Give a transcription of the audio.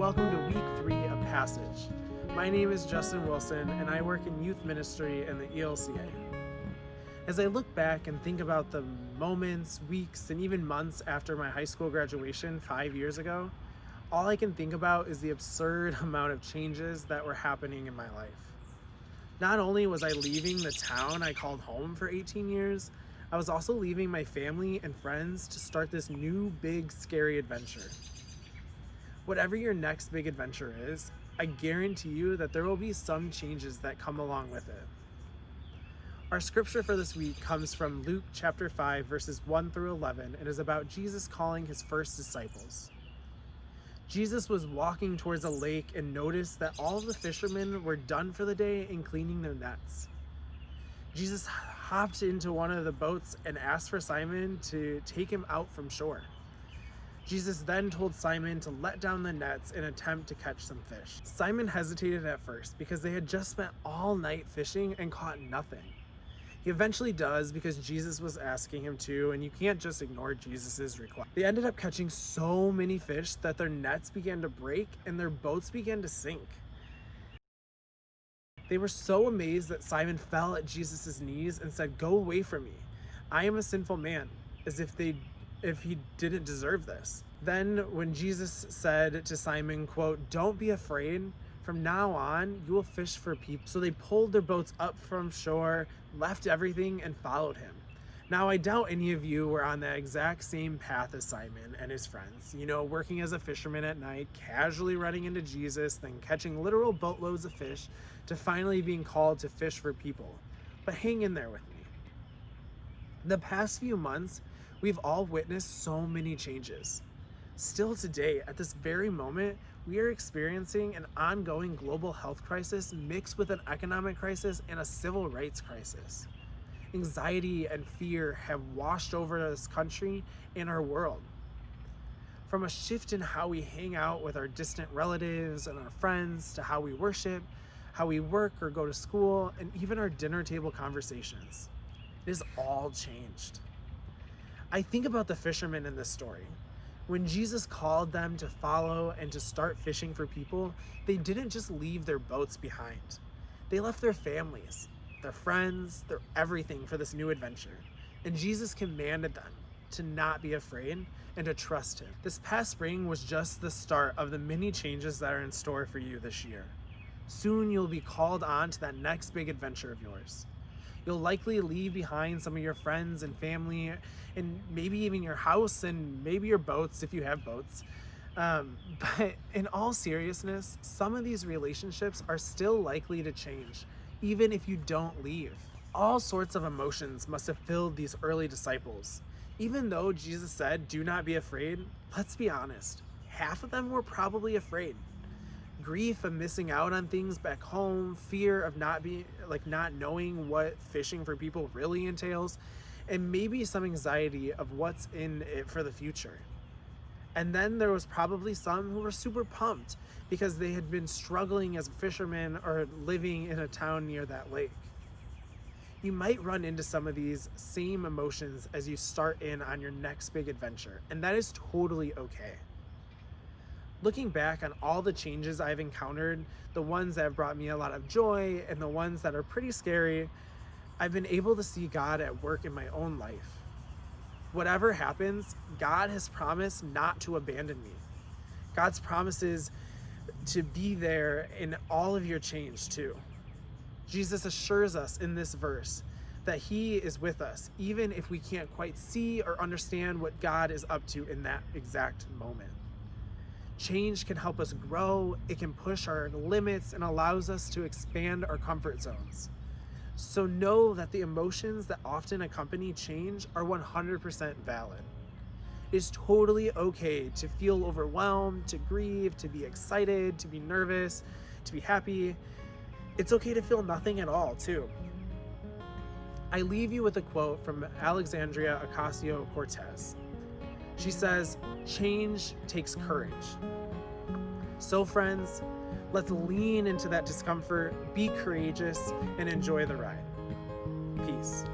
welcome to week 3 of Passage. My name is Justin Wilson, and I work in youth ministry in the ELCA. As I look back and think about the moments, weeks, and even months after my high school graduation 5 years ago, all I can think about is the absurd amount of changes that were happening in my life. Not only was I leaving the town I called home for 18 years, I was also leaving my family and friends to start this new, big, scary adventure. Whatever your next big adventure is, I guarantee you that there will be some changes that come along with it. Our scripture for this week comes from Luke chapter 5, verses 1 through 11, and is about Jesus calling his first disciples. Jesus was walking towards a lake and noticed that all of the fishermen were done for the day in cleaning their nets. Jesus hopped into one of the boats and asked for Simon to take him out from shore. Jesus then told Simon to let down the nets in an attempt to catch some fish. Simon hesitated at first because they had just spent all night fishing and caught nothing. He eventually does because Jesus was asking him to, and you can't just ignore Jesus' request. They ended up catching so many fish that their nets began to break and their boats began to sink. They were so amazed that Simon fell at Jesus' knees and said, "Go away from me. I am a sinful man," as if he didn't deserve this. Then when Jesus said to Simon, quote, "Don't be afraid. From now on, you will fish for people." So they pulled their boats up from shore, left everything, and followed him. Now, I doubt any of you were on that exact same path as Simon and his friends. Working as a fisherman at night, casually running into Jesus, then catching literal boatloads of fish, to finally being called to fish for people. But hang in there with me. The past few months, we've all witnessed so many changes. Still today, at this very moment, we are experiencing an ongoing global health crisis mixed with an economic crisis and a civil rights crisis. Anxiety and fear have washed over this country and our world. From a shift in how we hang out with our distant relatives and our friends to how we worship, how we work or go to school, and even our dinner table conversations. It has all changed. I think about the fishermen in this story. When Jesus called them to follow and to start fishing for people, they didn't just leave their boats behind. They left their families, their friends, their everything for this new adventure. And Jesus commanded them to not be afraid and to trust him. This past spring was just the start of the many changes that are in store for you this year. Soon you'll be called on to that next big adventure of yours. You'll likely leave behind some of your friends and family, and maybe even your house and maybe your boats if you have boats. But in all seriousness, some of these relationships are still likely to change, even if you don't leave. All sorts of emotions must have filled these early disciples. Even though Jesus said, "Do not be afraid," let's be honest, half of them were probably afraid. Grief of missing out on things back home, fear of not knowing what fishing for people really entails, and maybe some anxiety of what's in it for the future. And then there was probably some who were super pumped because they had been struggling as fishermen or living in a town near that lake. You might run into some of these same emotions as you start in on your next big adventure, and that is totally okay. Looking back on all the changes I've encountered, the ones that have brought me a lot of joy and the ones that are pretty scary, I've been able to see God at work in my own life. Whatever happens, God has promised not to abandon me. God's promises to be there in all of your change too. Jesus assures us in this verse that he is with us, even if we can't quite see or understand what God is up to in that exact moment. Change can help us grow, it can push our limits, and allows us to expand our comfort zones. So know that the emotions that often accompany change are 100% valid. It's totally okay to feel overwhelmed, to grieve, to be excited, to be nervous, to be happy. It's okay to feel nothing at all, too. I leave you with a quote from Alexandria Ocasio-Cortez. She says, "Change takes courage." So friends, let's lean into that discomfort, be courageous, and enjoy the ride. Peace.